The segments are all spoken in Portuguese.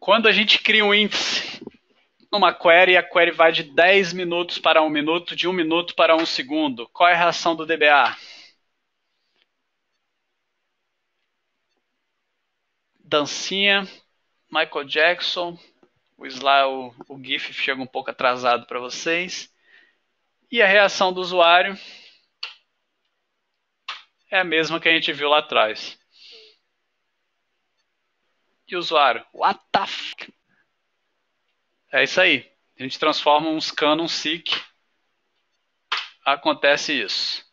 Quando a gente cria um índice numa query, a query vai de 10 minutos para 1 minuto, de 1 minuto para 1 segundo. Qual é a reação do DBA? Dancinha, Michael Jackson, o GIF chega um pouco atrasado para vocês. E a reação do usuário é a mesma que a gente viu lá atrás. E o usuário, what the f... É isso aí. A gente transforma um scan num seek. Acontece isso.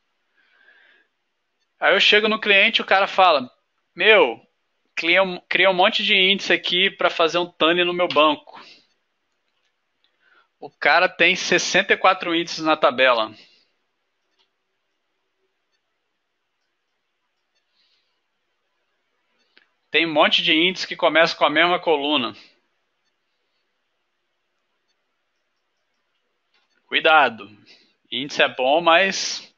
Aí eu chego no cliente e o cara fala, meu, criei um monte de índice aqui para fazer um TANI no meu banco. O cara tem 64 índices na tabela. Tem um monte de índices que começam com a mesma coluna. Cuidado. Índice é bom, mas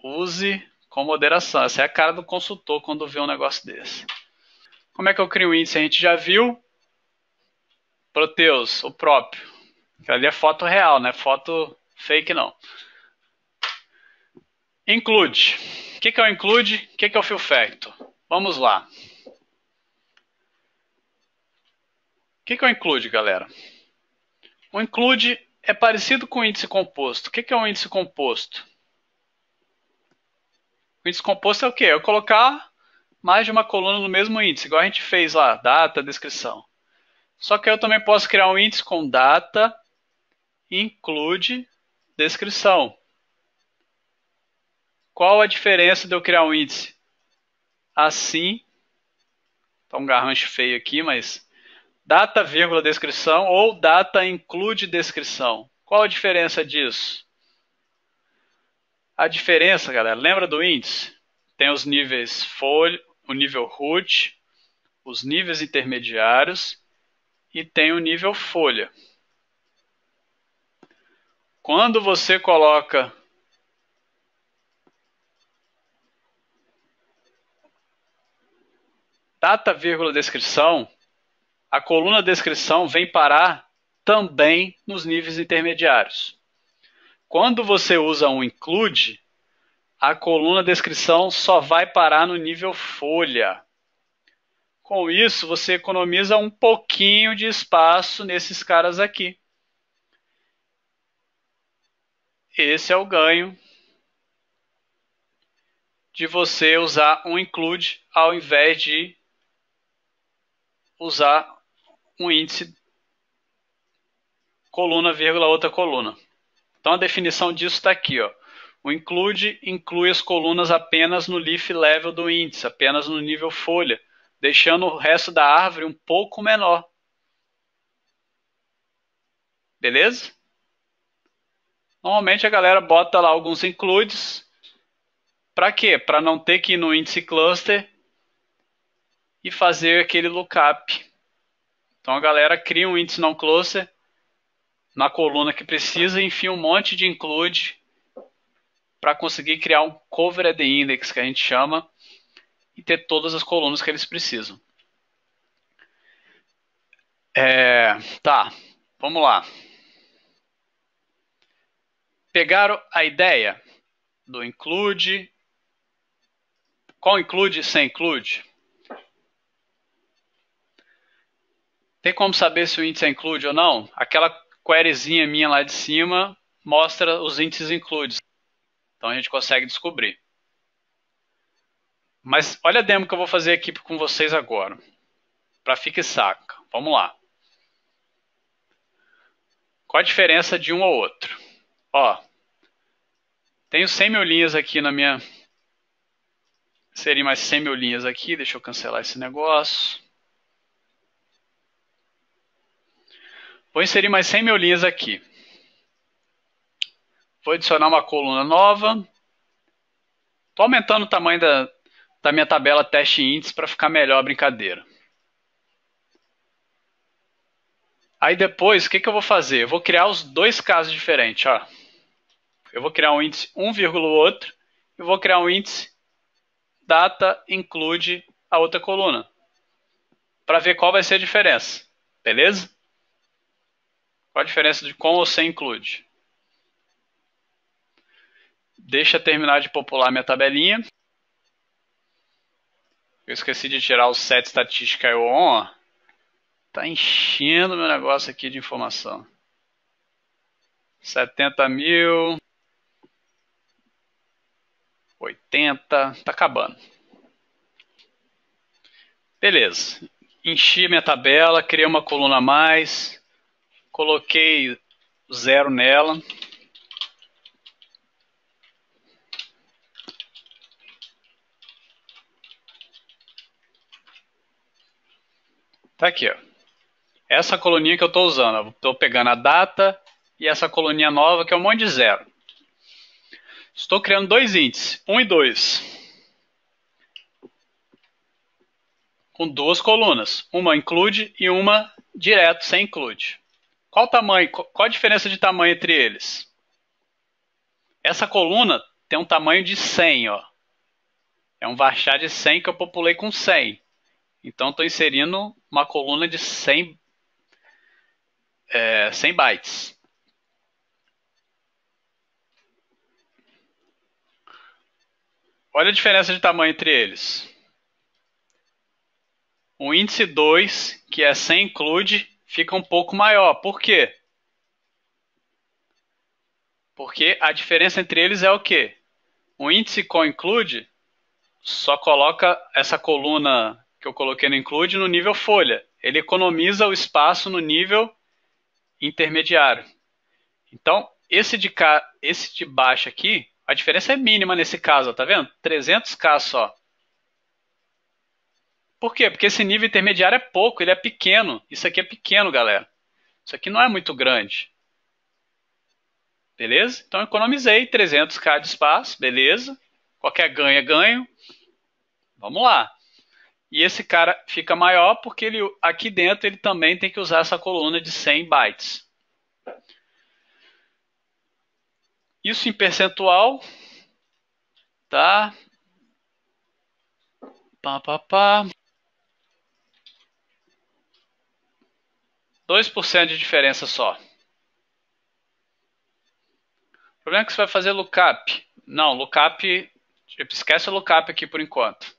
use com moderação. Essa é a cara do consultor quando vê um negócio desse. Como é que eu crio um índice? A gente já viu. Proteus, o próprio. Ali é foto real, não é foto fake não. Include. O que é o include? O que é o fill factor? Vamos lá. O que é o include, galera? O include é parecido com o índice composto. O que é um índice composto? O índice composto é o quê? É eu colocar mais de uma coluna no mesmo índice, igual a gente fez lá, data, descrição. Só que eu também posso criar um índice com data, include, descrição. Qual a diferença de eu criar um índice assim? Tá um garrancho feio aqui, mas data, vírgula, descrição ou data include descrição. Qual a diferença disso? A diferença, galera, lembra do índice? Tem os níveis folha, o nível root, os níveis intermediários e tem o nível folha. Quando você coloca data, vírgula, descrição, a coluna descrição vem parar também nos níveis intermediários. Quando você usa um include, a coluna descrição só vai parar no nível folha. Com isso, você economiza um pouquinho de espaço nesses caras aqui. Esse é o ganho de você usar um include ao invés de usar um índice coluna, vírgula, outra coluna. Então a definição disso está aqui, ó. O include inclui as colunas apenas no leaf level do índice, apenas no nível folha, deixando o resto da árvore um pouco menor. Beleza? Normalmente a galera bota lá alguns includes. Para quê? Para não ter que ir no índice cluster e fazer aquele lookup. Então a galera cria um índice não cluster na coluna que precisa e enfia um monte de include para conseguir criar um covered index, que a gente chama, e ter todas as colunas que eles precisam. Tá, vamos lá. Pegaram a ideia do include? Qual include e sem include? Tem como saber se o índice é include ou não? Aquela queryzinha minha lá de cima mostra os índices includes. Então a gente consegue descobrir. Mas olha a demo que eu vou fazer aqui com vocês agora. Para fique saca. Vamos lá. Qual a diferença de um ao outro? Ó, tenho 100 mil linhas aqui na minha... Seria mais 100 mil linhas aqui. Deixa eu cancelar esse negócio. Vou inserir mais 100 mil linhas aqui. Vou adicionar uma coluna nova. Estou aumentando o tamanho da minha tabela teste índice para ficar melhor a brincadeira. Aí depois, o que eu vou fazer? Eu vou criar os dois casos diferentes. Ó. Eu vou criar um índice 1, outro e vou criar um índice data include a outra coluna. para ver qual vai ser a diferença. Beleza? Qual a diferença de com ou sem include? Deixa eu terminar de popular minha tabelinha. Eu esqueci de tirar o set estatística on. Tá enchendo meu negócio aqui de informação. 70 mil. 80. Tá acabando. Beleza. Enchi minha tabela, criei uma coluna a mais. Coloquei 0 nela. Tá aqui, ó. Essa coluninha que eu estou usando. Estou pegando a data e essa coluninha nova que é um monte de zero. Estou criando dois índices, 1 e 2. Com duas colunas. Uma include e uma direto, sem include. Qual tamanho? Qual a diferença de tamanho entre eles? Essa coluna tem um tamanho de 100, ó. É um varchar de 100 que eu populei com 100. Então estou inserindo uma coluna de 100 bytes. Olha a diferença de tamanho entre eles. O índice 2, que é sem include, fica um pouco maior. Por quê? Porque a diferença entre eles é o quê? O índice com include só coloca essa coluna que eu coloquei no include no nível folha. Ele economiza o espaço no nível intermediário. Então, esse de baixo aqui, a diferença é mínima nesse caso, tá vendo? 300k só. Por quê? Porque esse nível intermediário é pouco, ele é pequeno. Isso aqui é pequeno, galera. Isso aqui não é muito grande. Beleza? Então, economizei 300k de espaço, beleza. Qualquer ganho é ganho. Vamos lá. E esse cara fica maior porque aqui dentro ele também tem que usar essa coluna de 100 bytes. Isso em percentual, tá? 2% de diferença só. O problema é que você vai fazer lookup. Não, lookup, esquece o lookup aqui por enquanto.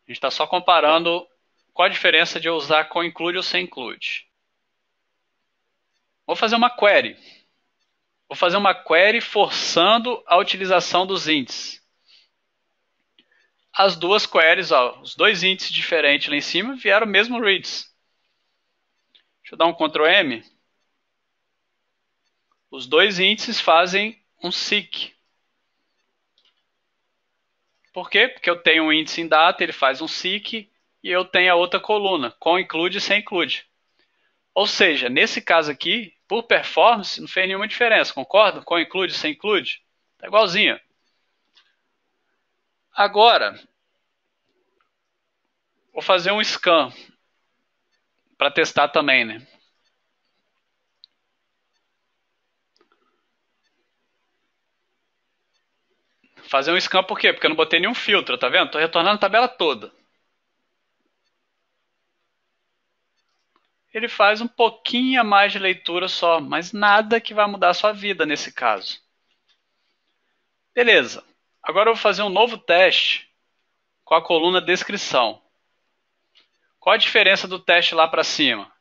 A gente está só comparando qual a diferença de eu usar com include ou sem include. Vou fazer uma query. Vou fazer uma query forçando a utilização dos índices. As duas queries, ó, os dois índices diferentes lá em cima vieram o mesmo reads. Deixa eu dar um Ctrl M. Os dois índices fazem um seek. Por quê? Porque eu tenho um índice em data, ele faz um seek, e eu tenho a outra coluna, com include e sem include. Ou seja, nesse caso aqui, por performance, não fez nenhuma diferença, concorda? Com include e sem include, tá igualzinho. Agora, vou fazer um scan para testar também, né? Fazer um scan por quê? Porque eu não botei nenhum filtro, tá vendo? Tô retornando a tabela toda. Ele faz um pouquinho a mais de leitura só, mas nada que vai mudar a sua vida nesse caso. Beleza. Agora eu vou fazer um novo teste com a coluna descrição. Qual a diferença do teste lá para cima?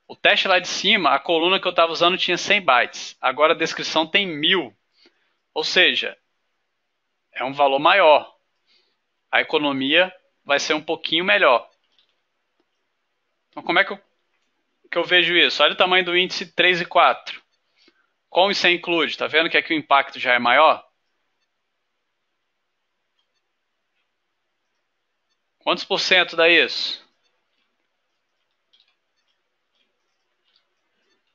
O teste lá de cima, a coluna que eu estava usando tinha 100 bytes. Agora a descrição tem 1000. Ou seja, é um valor maior. A economia vai ser um pouquinho melhor. Então como é que eu vejo isso? Olha o tamanho do índice 3 e 4. Com e sem include. Está vendo que aqui o impacto já é maior? Quantos por cento dá isso?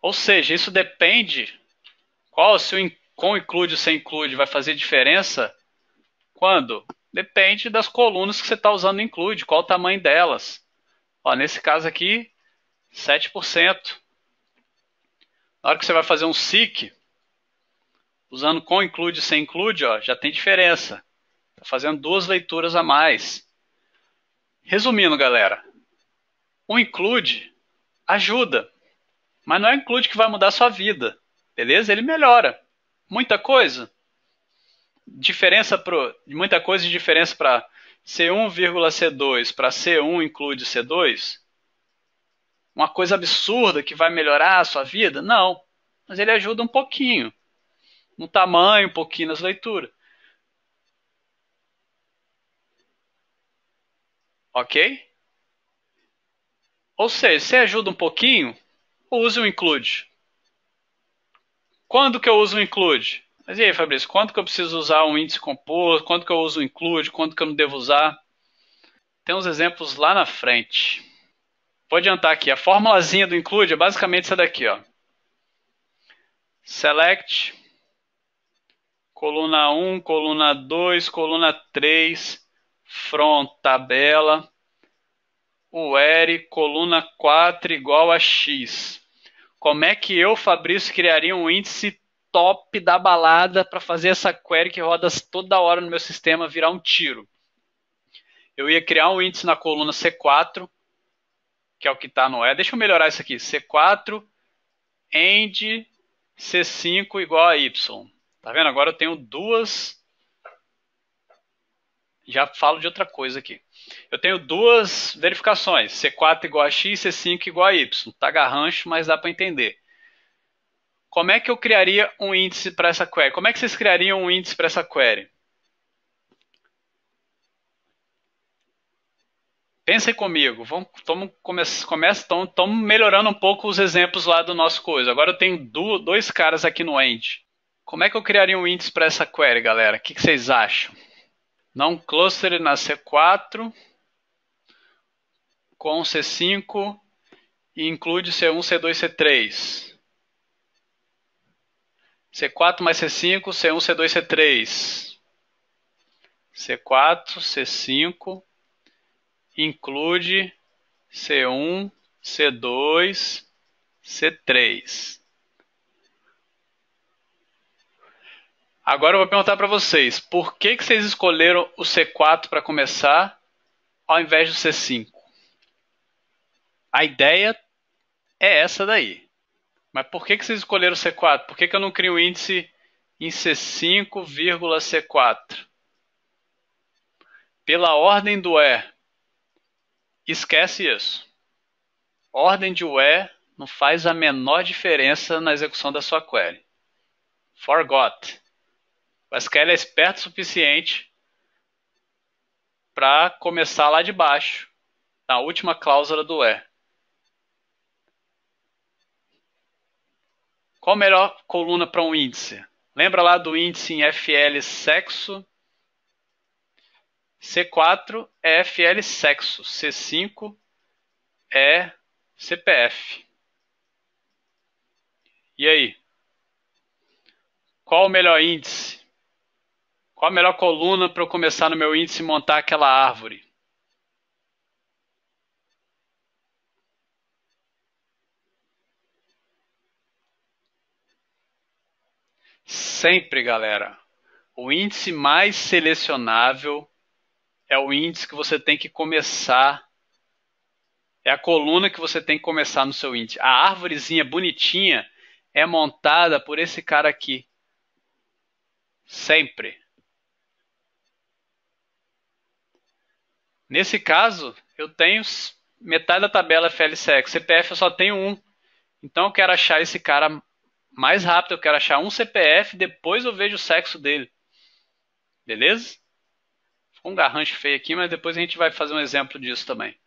Ou seja, isso depende qual se o com include ou sem include vai fazer diferença quando? Depende das colunas que você está usando include, qual o tamanho delas. Ó, nesse caso aqui, 7%. Na hora que você vai fazer um seek, usando com include e sem include, ó, já tem diferença. Está fazendo duas leituras a mais. Resumindo, galera, o include ajuda, mas não é o include que vai mudar a sua vida, beleza? Ele melhora. Muita coisa? Muita coisa de diferença para C1, C2 para C1 include C2? Uma coisa absurda que vai melhorar a sua vida? Não. Mas ele ajuda um pouquinho. No tamanho, um pouquinho nas leituras. Ok? Ou seja, se ajuda um pouquinho, use o include. Quando que eu uso o include? Mas e aí, Fabrício, quando que eu preciso usar um índice composto? Quando que eu uso o include? Quando que eu não devo usar? Tem uns exemplos lá na frente. Vou adiantar aqui. A formulazinha do include é basicamente essa daqui, ó. Select, coluna 1, coluna 2, coluna 3, from tabela, where, coluna 4 igual a x. Como é que eu, Fabrício, criaria um índice top da balada para fazer essa query que roda toda hora no meu sistema virar um tiro? Eu ia criar um índice na coluna C4, que é o que está no E. Deixa eu melhorar isso aqui. C4 end C5 igual a Y. Tá vendo? Agora eu tenho duas. Já falo de outra coisa aqui. Eu tenho duas verificações. C4 igual a X, C5 igual a Y. Tá garrancho, mas dá para entender. Como é que eu criaria um índice para essa query? Como é que vocês criariam um índice para essa query? Pensem comigo. Estamos melhorando um pouco os exemplos lá do nosso coisa. Agora eu tenho dois caras aqui no end. Como é que eu criaria um índice para essa query, galera? O que vocês acham? Não cluster na C4 com C5 e include C1, C2, C3. C4 mais C5, C1, C2, C3. C4, C5, include C1, C2, C3. Agora eu vou perguntar para vocês, por que vocês escolheram o C4 para começar ao invés do C5? A ideia é essa daí. Mas por que vocês escolheram o C4? Por que eu não crio um índice em C5, C4? Pela ordem do where. Esquece isso. Ordem de where não faz a menor diferença na execução da sua query. Forgot. O SQL é esperto o suficiente para começar lá de baixo, na última cláusula do where. Qual a melhor coluna para um índice? Lembra lá do índice em FL sexo? C4 é FL sexo, C5 é CPF. E aí? Qual o melhor índice? Qual a melhor coluna para eu começar no meu índice e montar aquela árvore? Sempre, galera. O índice mais selecionável é o índice que você tem que começar. É a coluna que você tem que começar no seu índice. A árvorezinha bonitinha é montada por esse cara aqui. Sempre. Nesse caso, eu tenho metade da tabela FLSEC. CPF eu só tenho um. Então eu quero achar esse cara mais rápido. Eu quero achar um CPF, depois eu vejo o sexo dele. Beleza? Ficou um garrancho feio aqui, mas depois a gente vai fazer um exemplo disso também.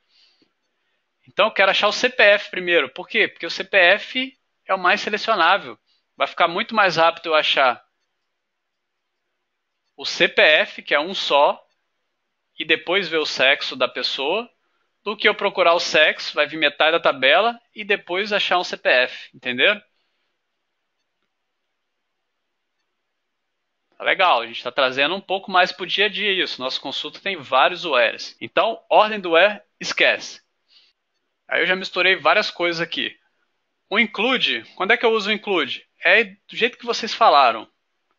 Então eu quero achar o CPF primeiro. Por quê? Porque o CPF é o mais selecionável. Vai ficar muito mais rápido eu achar o CPF, que é um só, e depois ver o sexo da pessoa, do que eu procurar o sexo, vai vir metade da tabela, e depois achar um CPF. Entenderam? Tá legal, a gente está trazendo um pouco mais para o dia a dia isso. Nosso consulta tem vários wheres. Então, ordem do where, esquece. Aí eu já misturei várias coisas aqui. O include, quando é que eu uso o include? É do jeito que vocês falaram.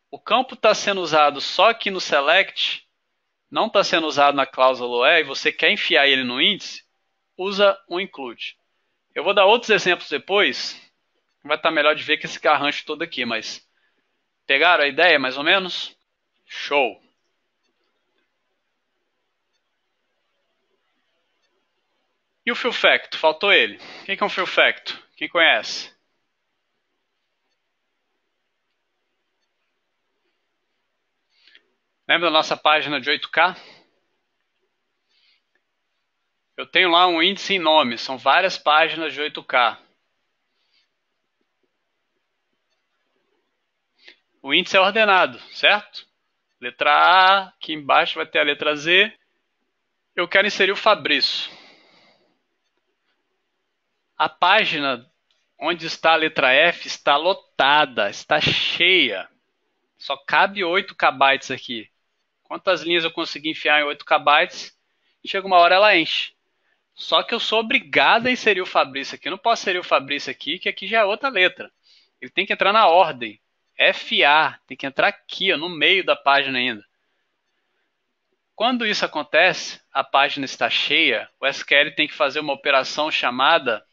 O campo está sendo usado só aqui no select não está sendo usado na cláusula OE e você quer enfiar ele no índice, usa um include. Eu vou dar outros exemplos depois, vai estar melhor de ver que esse garrancho todo aqui, mas pegaram a ideia mais ou menos? Show! E o fill factor? Faltou ele. Quem que é um fill factor? Quem conhece? Lembra da nossa página de 8K? Eu tenho lá um índice em nome, são várias páginas de 8K. O índice é ordenado, certo? Letra A, aqui embaixo vai ter a letra Z. Eu quero inserir o Fabrício. A página onde está a letra F está lotada, está cheia. Só cabe 8 KB aqui. Quantas linhas eu consegui enfiar em 8 KB? Chega uma hora ela enche. Só que eu sou obrigado a inserir o Fabrício aqui. Eu não posso inserir o Fabrício aqui, que aqui já é outra letra. Ele tem que entrar na ordem. FA, tem que entrar aqui, ó, no meio da página ainda. Quando isso acontece, a página está cheia, o SQL tem que fazer uma operação chamada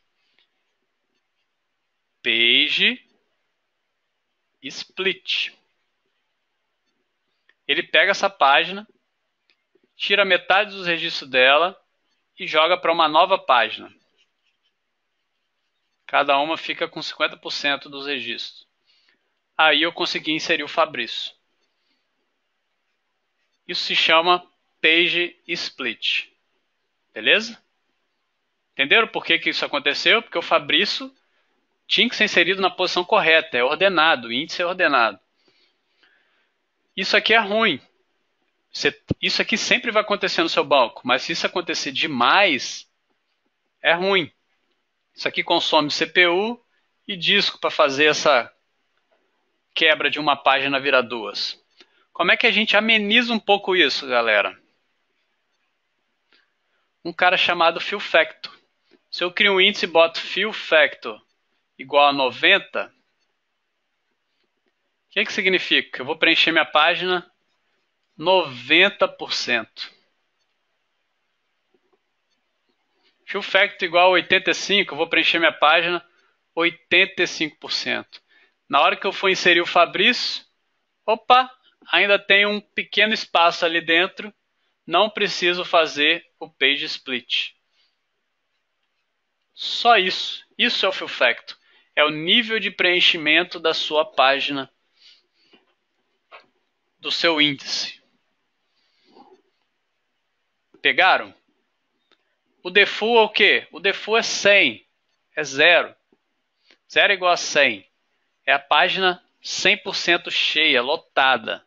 page split. Ele pega essa página, tira metade dos registros dela e joga para uma nova página. Cada uma fica com 50% dos registros. Aí eu consegui inserir o Fabrício. Isso se chama page split. Beleza? Entenderam por que isso aconteceu? Porque o Fabrício tinha que ser inserido na posição correta. É ordenado, o índice é ordenado. Isso aqui é ruim. Isso aqui sempre vai acontecer no seu banco. Mas se isso acontecer demais, é ruim. Isso aqui consome CPU e disco para fazer essa quebra de uma página virar duas. Como é que a gente ameniza um pouco isso, galera? Um cara chamado fill factor. Se eu crio um índice e boto fill factor igual a 90, o que significa? Eu vou preencher minha página 90%. Fill factor igual a 85, eu vou preencher minha página 85%. Na hora que eu for inserir o Fabrício, opa, ainda tem um pequeno espaço ali dentro, não preciso fazer o page split. Só isso. Isso é o fill factor. É o nível de preenchimento da sua página, do seu índice. Pegaram? O default é o quê? O default é 100. É 0. 0 é igual a 100. É a página 100% cheia, lotada.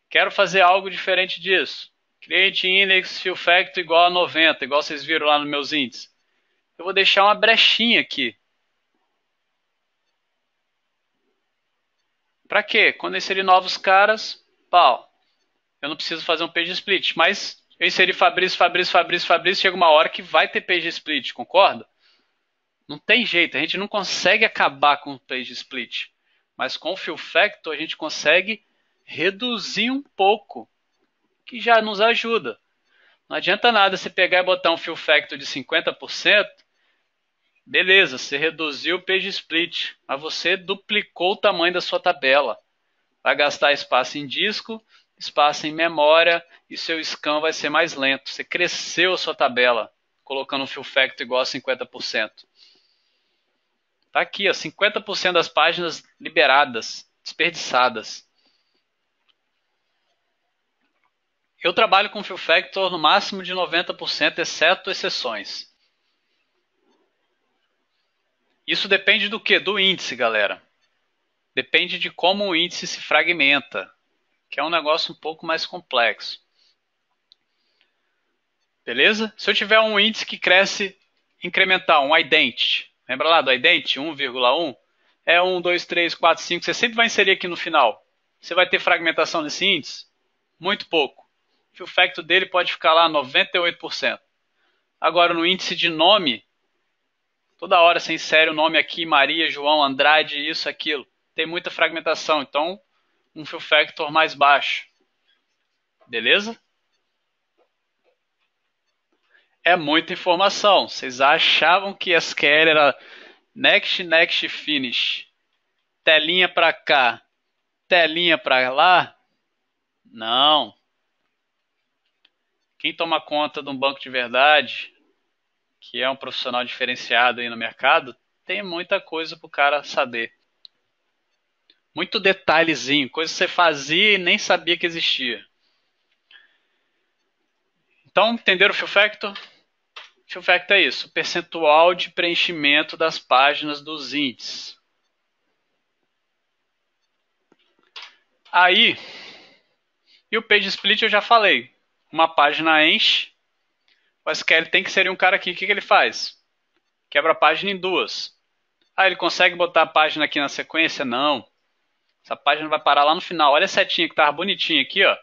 Quero fazer algo diferente disso. Create index fill factor igual a 90, igual vocês viram lá nos meus índices. Eu vou deixar uma brechinha aqui. Para quê? Quando eu inserir novos caras, pau. Eu não preciso fazer um page split, mas eu inseri Fabrício, chega uma hora que vai ter page split, concorda? Não tem jeito, a gente não consegue acabar com o page split. Mas com o fill factor a gente consegue reduzir um pouco, que já nos ajuda. Não adianta nada você pegar e botar um fill factor de 50%, beleza, você reduziu o page split, mas você duplicou o tamanho da sua tabela. Vai gastar espaço em disco, espaço em memória e seu scan vai ser mais lento. Você cresceu a sua tabela colocando um fill factor igual a 50%. Está aqui, ó, 50% das páginas liberadas, desperdiçadas. Eu trabalho com fill factor no máximo de 90%, exceto exceções. Isso depende do quê? Do índice, galera. Depende de como o índice se fragmenta, que é um negócio um pouco mais complexo. Beleza? Se eu tiver um índice que cresce incremental, um identity, lembra lá do identity, 1,1? É 1, 2, 3, 4, 5, você sempre vai inserir aqui no final. Você vai ter fragmentação nesse índice? Muito pouco. O fill factor dele pode ficar lá 98%. Agora, no índice de nome, toda hora você insere o nome aqui, Maria, João, Andrade, isso, aquilo. Tem muita fragmentação, então um fill factor mais baixo. Beleza? É muita informação. Vocês achavam que SQL era next, next, finish, telinha para cá, telinha para lá? Não. Quem toma conta de um banco de verdade, que é um profissional diferenciado aí no mercado, tem muita coisa para o cara saber. Muito detalhezinho, coisa que você fazia e nem sabia que existia. Então, entenderam o Fill Factor? Fill Factor é isso, o percentual de preenchimento das páginas dos índices. Aí, e o Page Split eu já falei. Uma página enche, o SQL tem que inserir um cara aqui. O que ele faz? Quebra a página em duas. Ah, ele consegue botar a página aqui na sequência? Não. Essa página vai parar lá no final. Olha a setinha que estava bonitinha aqui, ó.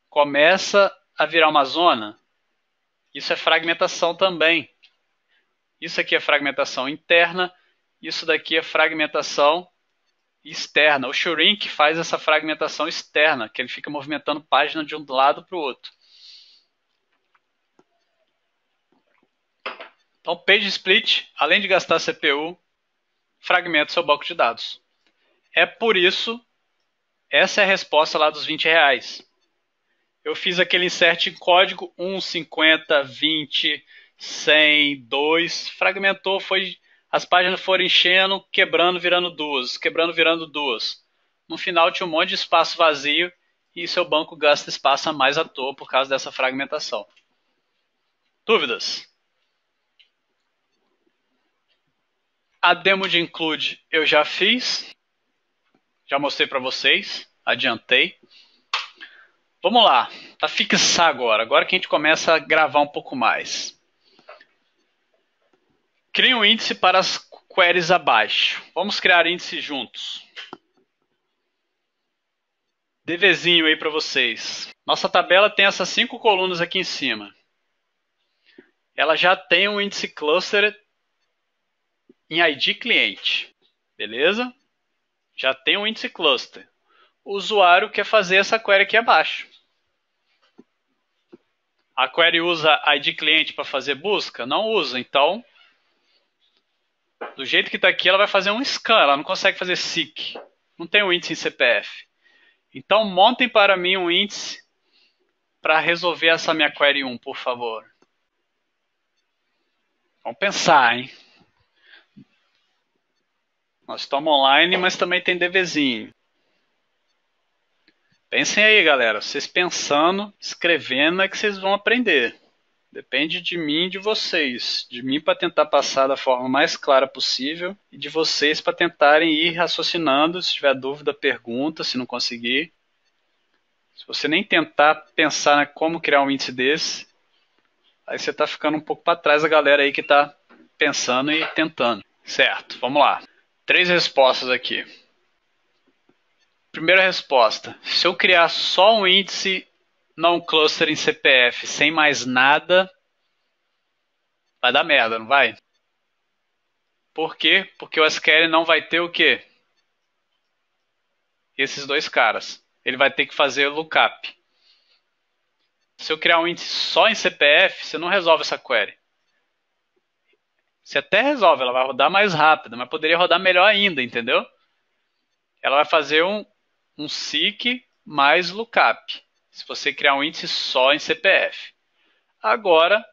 Começa a virar uma zona. Isso é fragmentação também. Isso aqui é fragmentação interna. Isso daqui é fragmentação externa. O shrink faz essa fragmentação externa, que ele fica movimentando página de um lado para o outro. Então, Page Split, além de gastar CPU, fragmenta seu banco de dados. É por isso, essa é a resposta lá dos R$20. Eu fiz aquele insert em código 1, 50, 20, 100, 2, fragmentou, as páginas foram enchendo, quebrando, virando duas, quebrando, virando duas. No final tinha um monte de espaço vazio e seu banco gasta espaço a mais à toa por causa dessa fragmentação. Dúvidas? A demo de include eu já fiz, já mostrei para vocês, adiantei. Vamos lá, para fixar agora que a gente começa a gravar um pouco mais. Crie um índice para as queries abaixo. Vamos criar índice juntos. Deverzinho aí para vocês. Nossa tabela tem essas 5 colunas aqui em cima. Ela já tem um índice cluster em ID cliente. Beleza? Já tem um índice cluster. O usuário quer fazer essa query aqui abaixo. A query usa ID cliente para fazer busca? Não usa. Então, do jeito que está aqui, ela vai fazer um scan. Ela não consegue fazer seek. Não tem um índice em CPF. Então, montem para mim um índice para resolver essa minha query 1, por favor. Vamos pensar, hein? Nós estamos online, mas também tem deverzinho. Pensem aí, galera. Vocês pensando, escrevendo, é que vocês vão aprender. Depende de mim e de vocês. De mim para tentar passar da forma mais clara possível e de vocês para tentarem ir raciocinando. Se tiver dúvida, pergunta. Se não conseguir. Se você nem tentar pensar em como criar um índice desse, aí você está ficando um pouco para trás da galera aí que está pensando e tentando. Certo, vamos lá. 3 respostas aqui. Primeira resposta. Se eu criar só um índice não cluster em CPF sem mais nada, vai dar merda, não vai? Por quê? Porque o SQL não vai ter o quê? Esses dois caras. Ele vai ter que fazer lookup. Se eu criar um índice só em CPF, você não resolve essa query. Você até resolve, ela vai rodar mais rápido, mas poderia rodar melhor ainda, entendeu? Ela vai fazer um seek mais lookup. Se você criar um índice só em CPF. Agora,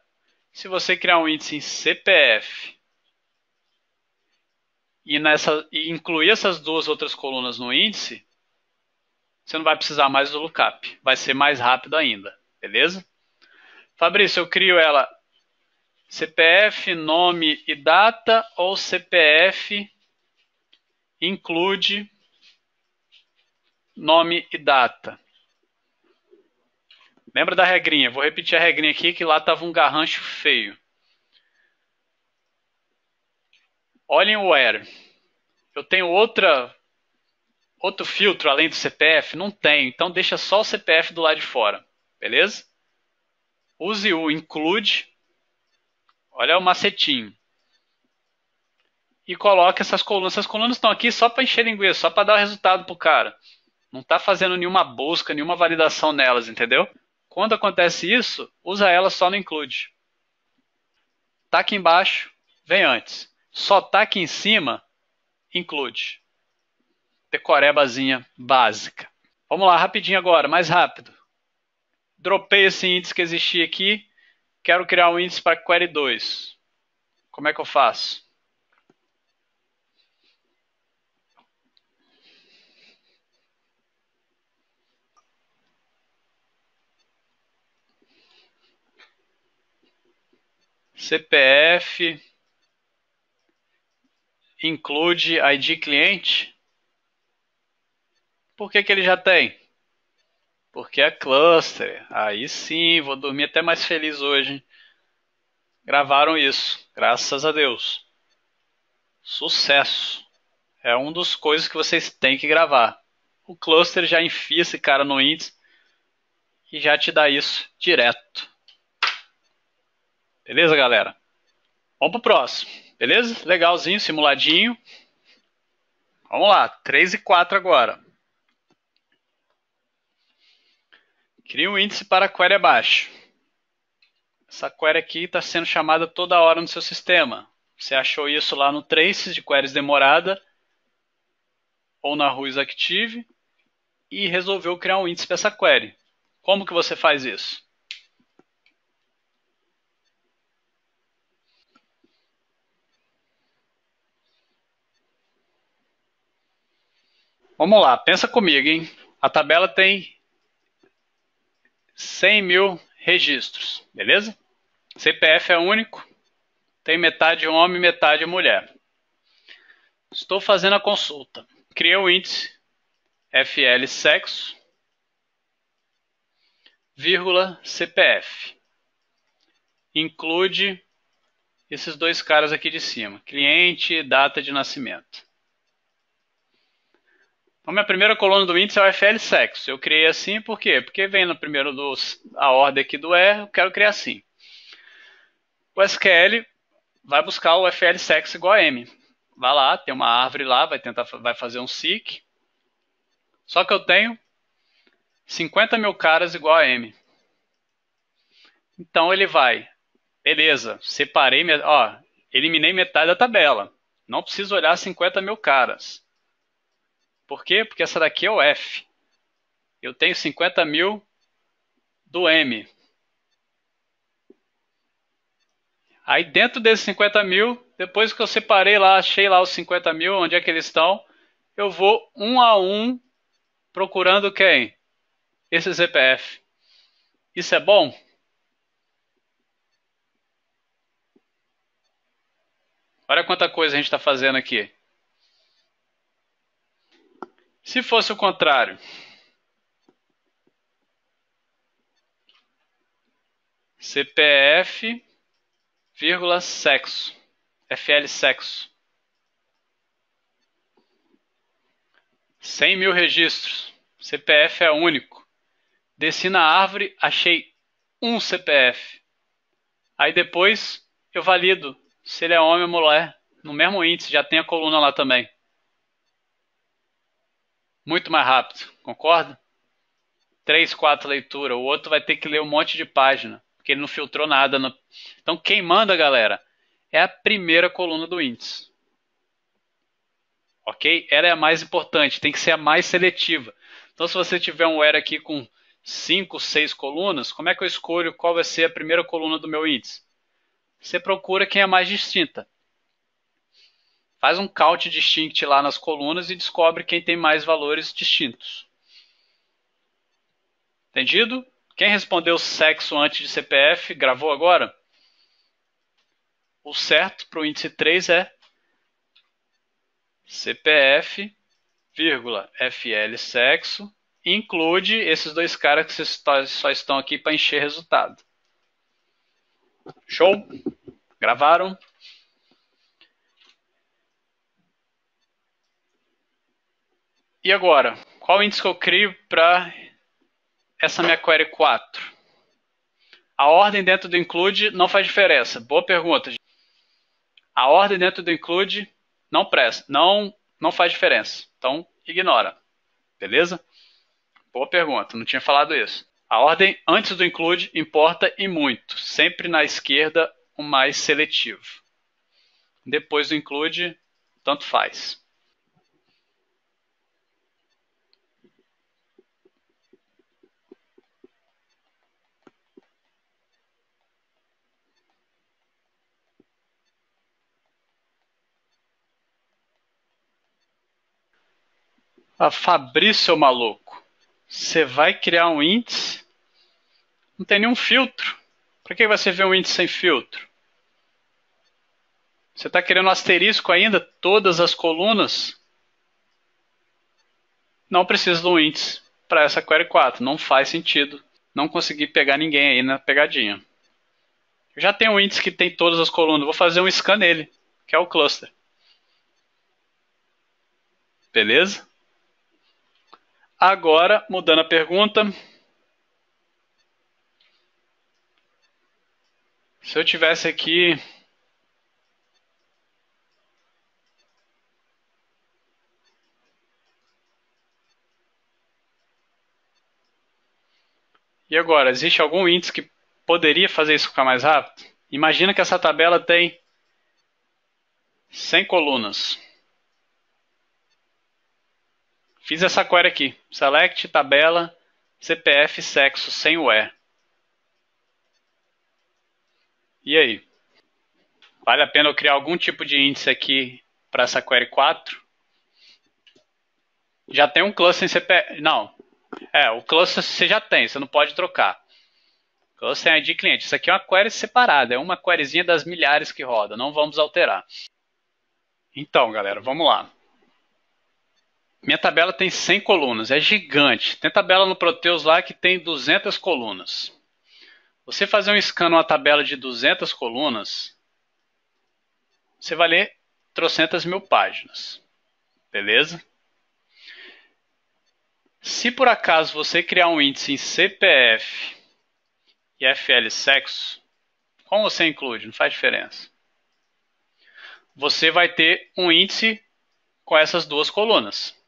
se você criar um índice em CPF e incluir essas duas outras colunas no índice, você não vai precisar mais do lookup. Vai ser mais rápido ainda, beleza? Fabrício, eu crio ela CPF, nome e data ou CPF include nome e data. Lembra da regrinha? Vou repetir a regrinha aqui que lá estava um garrancho feio. Olhem o where. Eu tenho outro filtro além do CPF? Não tenho. Então deixa só o CPF do lado de fora. Beleza? Use o include. Olha o macetinho. E coloque essas colunas. Essas colunas estão aqui só para encher linguiça, só para dar o resultado para o cara. Não está fazendo nenhuma busca, nenhuma validação nelas, entendeu? Quando acontece isso, usa ela só no include. Tá aqui embaixo, vem antes. Só tá aqui em cima, include. Decorebazinha básica. Vamos lá, rapidinho agora, mais rápido. Dropei esse índice que existia aqui. Quero criar um índice para query 2. Como é que eu faço? CPF include ID cliente. Por que ele já tem? Porque é cluster. Aí sim, vou dormir até mais feliz hoje. Gravaram isso, graças a Deus. Sucesso. É uma das coisas que vocês têm que gravar. O cluster já enfia esse cara no índice e já te dá isso direto. Beleza, galera? Vamos pro próximo. Beleza? Legalzinho, simuladinho. Vamos lá, 3 e 4 agora. Cria um índice para query abaixo. Essa query aqui está sendo chamada toda hora no seu sistema. Você achou isso lá no traces de queries demorada ou na Ruiz Active e resolveu criar um índice para essa query. Como que você faz isso? Vamos lá, pensa comigo, hein? A tabela tem 100 mil registros, beleza? CPF é único, tem metade homem e metade mulher. Estou fazendo a consulta. Criei o índice FL sexo, vírgula CPF. Include esses dois caras aqui de cima, cliente e data de nascimento. Então, minha primeira coluna do índice é o FL sexo. Eu criei assim por quê? Porque vem no primeiro a ordem aqui do R, eu quero criar assim. O SQL vai buscar o FL sexo igual a M. Vai lá, tem uma árvore lá, vai fazer um seek. Só que eu tenho 50 mil caras igual a M. Então ele vai, beleza, separei, eliminei metade da tabela. Não preciso olhar 50 mil caras. Por quê? Porque essa daqui é o F. Eu tenho 50 mil do M. Aí dentro desses 50 mil, depois que eu separei lá, achei lá os 50 mil, onde é que eles estão, eu vou um a um procurando quem? Esse CPF. Isso é bom? Olha quanta coisa a gente está fazendo aqui. Se fosse o contrário, CPF, vírgula, sexo, FL sexo. 100 mil registros, CPF é único. Desci na árvore, achei um CPF. Aí depois eu valido se ele é homem ou mulher. No mesmo índice, já tem a coluna lá também. Muito mais rápido, concorda? 3, 4 leituras. O outro vai ter que ler um monte de página, porque ele não filtrou nada. Então quem manda, galera, é a primeira coluna do índice. Ok? Ela é a mais importante, tem que ser a mais seletiva. Então se você tiver um where aqui com 5, 6 colunas, como é que eu escolho qual vai ser a primeira coluna do meu índice? Você procura quem é mais distinta. Faz um count distinct lá nas colunas e descobre quem tem mais valores distintos. Entendido? Quem respondeu sexo antes de CPF, gravou agora? O certo para o índice 3 é CPF, vírgula, FL sexo, include esses dois caras que só estão aqui para encher resultado. Show? Gravaram? E agora? Qual índice que eu crio para essa minha query 4? A ordem dentro do include não faz diferença. Boa pergunta. A ordem dentro do include não presta, não faz diferença. Então, ignora. Beleza? Boa pergunta, não tinha falado isso. A ordem antes do include importa e muito. Sempre na esquerda o mais seletivo. Depois do include, tanto faz. Fabrício, maluco, você vai criar um índice? Não tem nenhum filtro. Para que você vê um índice sem filtro? Você está querendo um asterisco ainda? Todas as colunas? Não precisa de um índice para essa query 4. Não faz sentido. Não consegui pegar ninguém aí na pegadinha. Eu já tenho um índice que tem todas as colunas. Vou fazer um scan nele, que é o cluster. Beleza? Agora, mudando a pergunta. Se eu tivesse aqui e agora, existe algum índice que poderia fazer isso ficar mais rápido? Imagina que essa tabela tem 100 colunas. Fiz essa query aqui. Select tabela CPF sexo sem o E. E aí? Vale a pena eu criar algum tipo de índice aqui para essa query 4? Já tem um cluster em CPF. Não. O cluster você já tem, você não pode trocar. Cluster ID cliente. Isso aqui é uma query separada, é uma queryzinha das milhares que roda. Não vamos alterar. Então, galera, vamos lá. Minha tabela tem 100 colunas, é gigante. Tem tabela no Proteus lá que tem 200 colunas. Você fazer um scan numa tabela de 200 colunas, você vai ler trocentas mil páginas. Beleza? Se por acaso você criar um índice em CPF e FL sexo, como você inclui? Não faz diferença. Você vai ter um índice com essas duas colunas.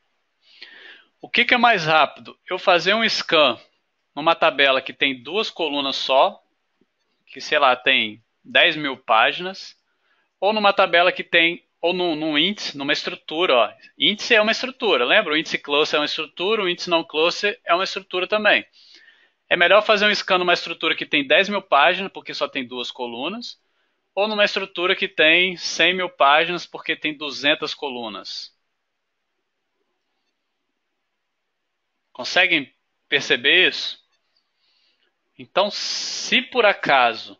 O que é mais rápido? Eu fazer um scan numa tabela que tem duas colunas só, que sei lá, tem 10 mil páginas, ou numa tabela que tem, ou num índice, numa estrutura. Ó. Índice é uma estrutura, lembra? O índice cluster é uma estrutura, o índice não cluster é uma estrutura também. É melhor fazer um scan numa estrutura que tem 10 mil páginas, porque só tem duas colunas, ou numa estrutura que tem 100 mil páginas, porque tem 200 colunas. Conseguem perceber isso? Então, se por acaso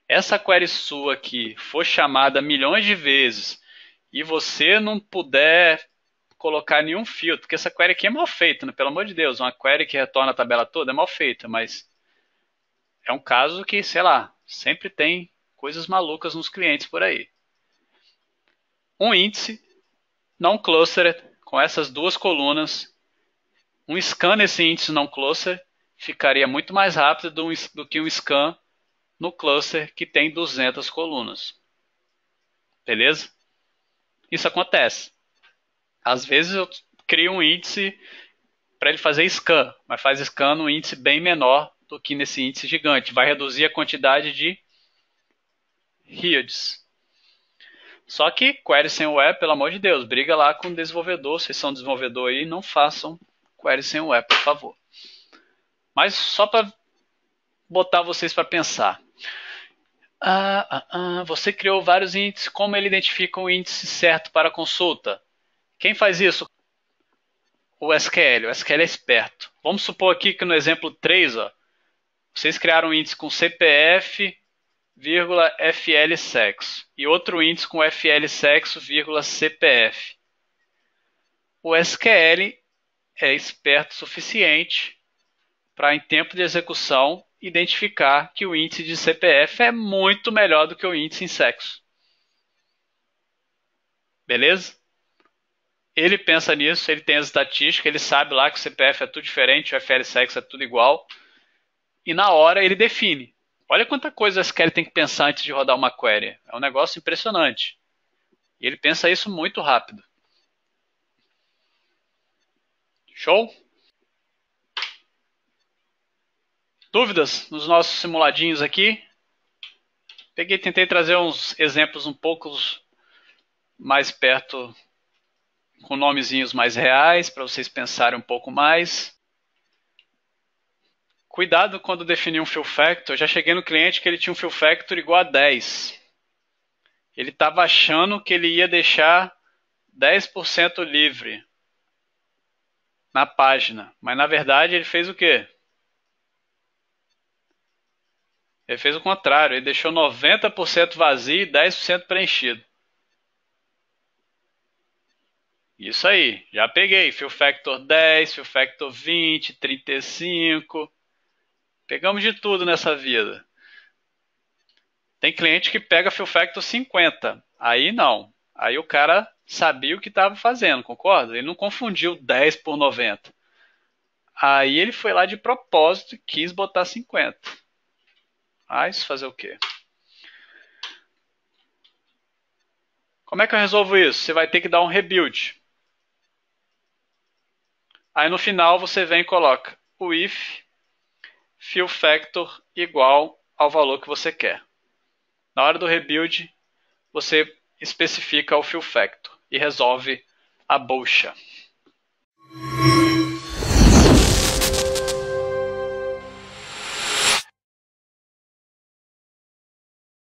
essa query sua aqui for chamada milhões de vezes e você não puder colocar nenhum filtro, porque essa query aqui é mal feita, né? Pelo amor de Deus, uma query que retorna a tabela toda é mal feita, mas é um caso que, sei lá, sempre tem coisas malucas nos clientes por aí. Um índice não clustered com essas duas colunas, um scan nesse índice não cluster ficaria muito mais rápido do que um scan no cluster que tem 200 colunas. Beleza? Isso acontece. Às vezes eu crio um índice para ele fazer scan, mas faz scan num índice bem menor do que nesse índice gigante. Vai reduzir a quantidade de reads. Só que query sem web, pelo amor de Deus, briga lá com o desenvolvedor. Vocês são desenvolvedor aí, não façam query sem web, por favor. Mas só para botar vocês para pensar. Você criou vários índices, como ele identifica o índice certo para consulta? Quem faz isso? O SQL. O SQL é esperto. Vamos supor aqui que no exemplo 3, ó, vocês criaram um índice com CPF, FL sexo e outro índice com FL sexo, CPF. O SQL é esperto o suficiente para, em tempo de execução, identificar que o índice de CPF é muito melhor do que o índice em sexo. Beleza? Ele pensa nisso, ele tem as estatísticas, ele sabe lá que o CPF é tudo diferente, o FL sexo é tudo igual. E na hora ele define. Olha quanta coisa o SQL tem que pensar antes de rodar uma query. É um negócio impressionante. E ele pensa isso muito rápido. Show? Dúvidas nos nossos simuladinhos aqui? Tentei trazer uns exemplos um pouco mais perto, com nomezinhos mais reais, para vocês pensarem um pouco mais. Cuidado quando definir um fill factor. Eu já cheguei no cliente que ele tinha um fill factor igual a 10. Ele estava achando que ele ia deixar 10% livre na página, mas na verdade ele fez o quê? Ele fez o contrário, ele deixou 90% vazio e 10% preenchido. Isso aí, já peguei. Fill factor 10, fill factor 20, 35. Pegamos de tudo nessa vida. Tem cliente que pega fill factor 50. Aí não. Aí o cara sabia o que estava fazendo, concorda? Ele não confundiu 10 por 90. Aí ele foi lá de propósito e quis botar 50. Ah, isso fazer o quê? Como é que eu resolvo isso? Você vai ter que dar um rebuild. Aí no final você vem e coloca o if fill factor igual ao valor que você quer. Na hora do rebuild, você especifica o fill factor e resolve a bucha.